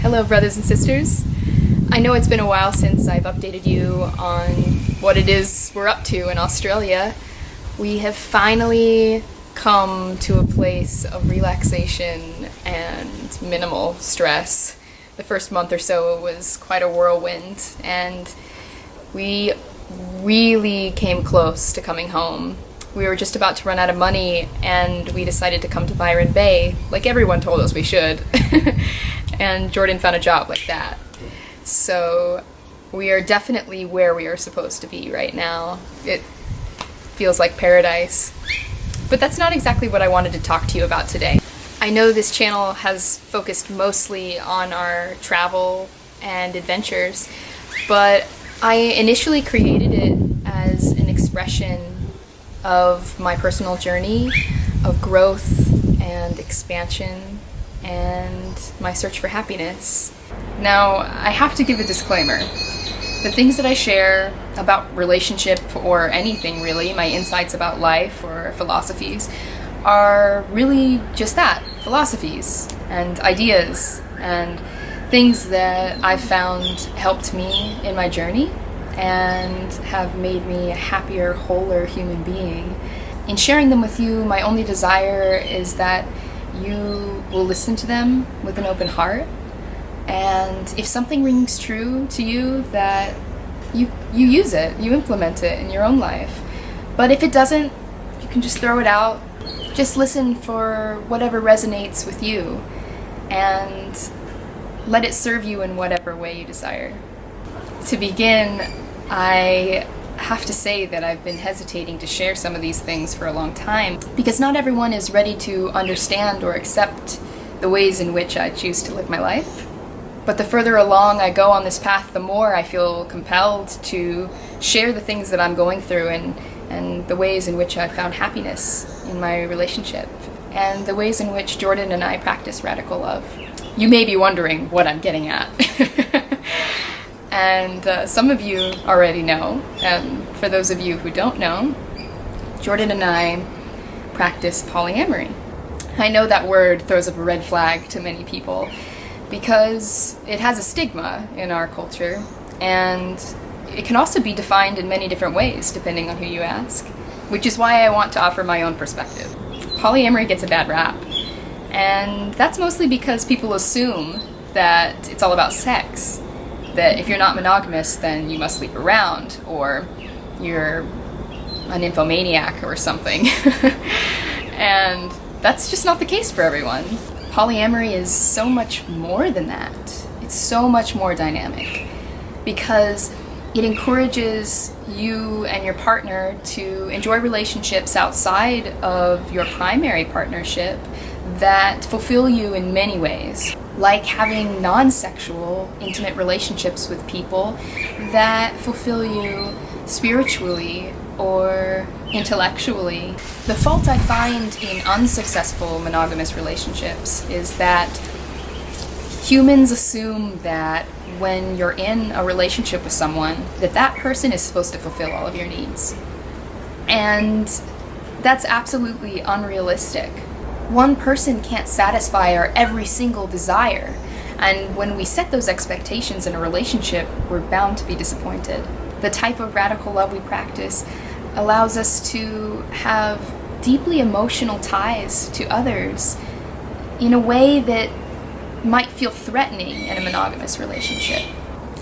Hello, brothers and sisters. I know it's been a while since I've updated you on what it is we're up to in Australia. We have finally come to a place of relaxation and minimal stress. The first month or so was quite a whirlwind, and we really came close to coming home. We were just about to run out of money, and we decided to come to Byron Bay, like everyone told us we should. And Jordan found a job like that. So we are definitely where we are supposed to be right now. It feels like paradise. But that's not exactly what I wanted to talk to you about today. I know this channel has focused mostly on our travel and adventures, but I initially created it as an expression of my personal journey of growth and expansion and my search for happiness. Now, I have to give a disclaimer. The things that I share about relationship or anything really, my insights about life or philosophies, are really just that, philosophies and ideas and things that I've found helped me in my journey and have made me a happier, wholer human being. In sharing them with you, my only desire is that you will listen to them with an open heart, and if something rings true to you, that you use it, you implement it in your own life. But if it doesn't, you can just throw it out. Just listen for whatever resonates with you and let it serve you in whatever way you desire. To begin, I have to say that I've been hesitating to share some of these things for a long time because not everyone is ready to understand or accept the ways in which I choose to live my life. But the further along I go on this path, the more I feel compelled to share the things that I'm going through and the ways in which I found happiness in my relationship and the ways in which Jordan and I practice radical love. You may be wondering what I'm getting at. And some of you already know, and for those of you who don't know, Jordan and I practice polyamory. I know that word throws up a red flag to many people because it has a stigma in our culture, and it can also be defined in many different ways depending on who you ask, which is why I want to offer my own perspective. Polyamory gets a bad rap, and that's mostly because people assume that it's all about sex. That if you're not monogamous, then you must sleep around, or you're an nymphomaniac or something. And that's just not the case for everyone. Polyamory is so much more than that. It's so much more dynamic because it encourages you and your partner to enjoy relationships outside of your primary partnership that fulfill you in many ways, like having non-sexual, intimate relationships with people that fulfill you spiritually or intellectually. The fault I find in unsuccessful monogamous relationships is that humans assume that when you're in a relationship with someone, that person is supposed to fulfill all of your needs. And that's absolutely unrealistic. One person can't satisfy our every single desire, and when we set those expectations in a relationship, we're bound to be disappointed. The type of radical love we practice allows us to have deeply emotional ties to others in a way that might feel threatening in a monogamous relationship.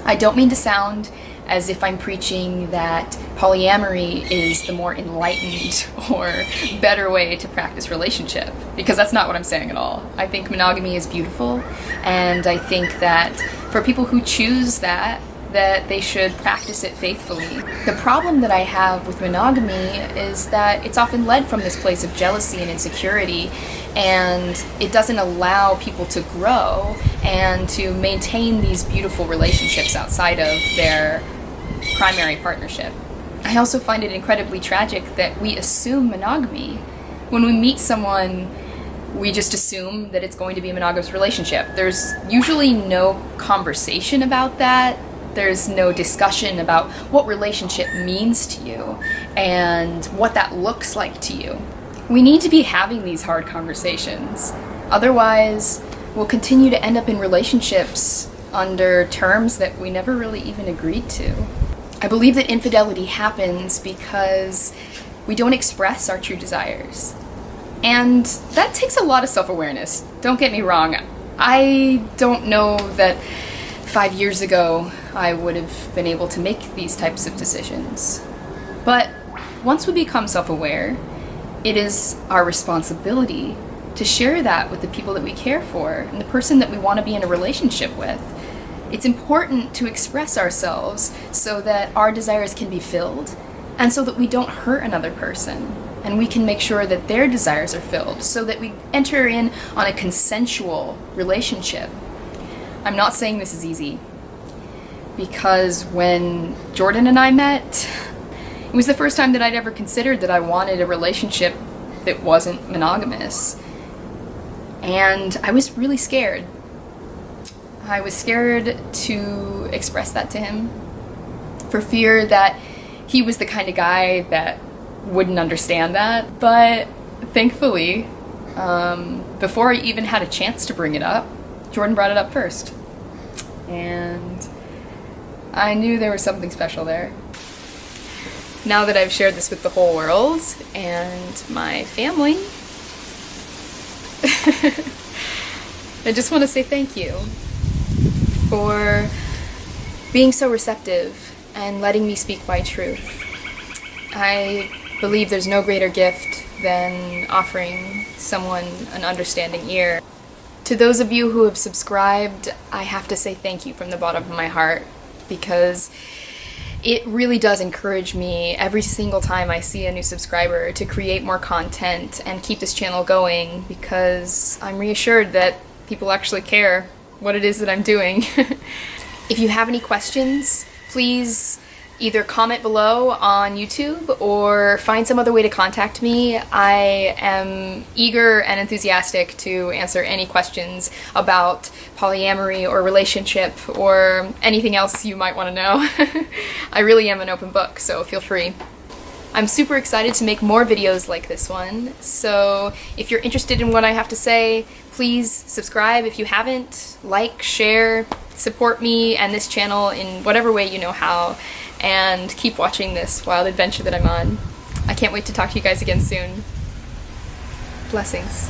I don't mean to sound as if I'm preaching that polyamory is the more enlightened or better way to practice relationship, because that's not what I'm saying at all. I think monogamy is beautiful, and I think that for people who choose that they should practice it faithfully. The problem that I have with monogamy is that it's often led from this place of jealousy and insecurity, and it doesn't allow people to grow and to maintain these beautiful relationships outside of their primary partnership. I also find it incredibly tragic that we assume monogamy. When we meet someone, we just assume that it's going to be a monogamous relationship. There's usually no conversation about that. There's no discussion about what relationship means to you and what that looks like to you. We need to be having these hard conversations. Otherwise, will continue to end up in relationships under terms that we never really even agreed to. I believe that infidelity happens because we don't express our true desires. And that takes a lot of self-awareness. Don't get me wrong. I don't know that 5 years ago I would have been able to make these types of decisions. But once we become self-aware, it is our responsibility to share that with the people that we care for and the person that we want to be in a relationship with. It's important to express ourselves so that our desires can be filled and so that we don't hurt another person, and we can make sure that their desires are filled so that we enter in on a consensual relationship. I'm not saying this is easy, because when Jordan and I met, it was the first time that I'd ever considered that I wanted a relationship that wasn't monogamous. And I was really scared. I was scared to express that to him, for fear that he was the kind of guy that wouldn't understand that. But thankfully, before I even had a chance to bring it up, Jordan brought it up first. And I knew there was something special there. Now that I've shared this with the whole world and my family, I just want to say thank you for being so receptive and letting me speak my truth. I believe there's no greater gift than offering someone an understanding ear. To those of you who have subscribed, I have to say thank you from the bottom of my heart, because it really does encourage me every single time I see a new subscriber to create more content and keep this channel going, because I'm reassured that people actually care what it is that I'm doing. If you have any questions, please either comment below on YouTube or find some other way to contact me. I am eager and enthusiastic to answer any questions about polyamory or relationship or anything else you might want to know. I really am an open book, so feel free. I'm super excited to make more videos like this one, so if you're interested in what I have to say, please subscribe if you haven't, like, share, support me and this channel in whatever way you know how, and keep watching this wild adventure that I'm on. I can't wait to talk to you guys again soon. Blessings.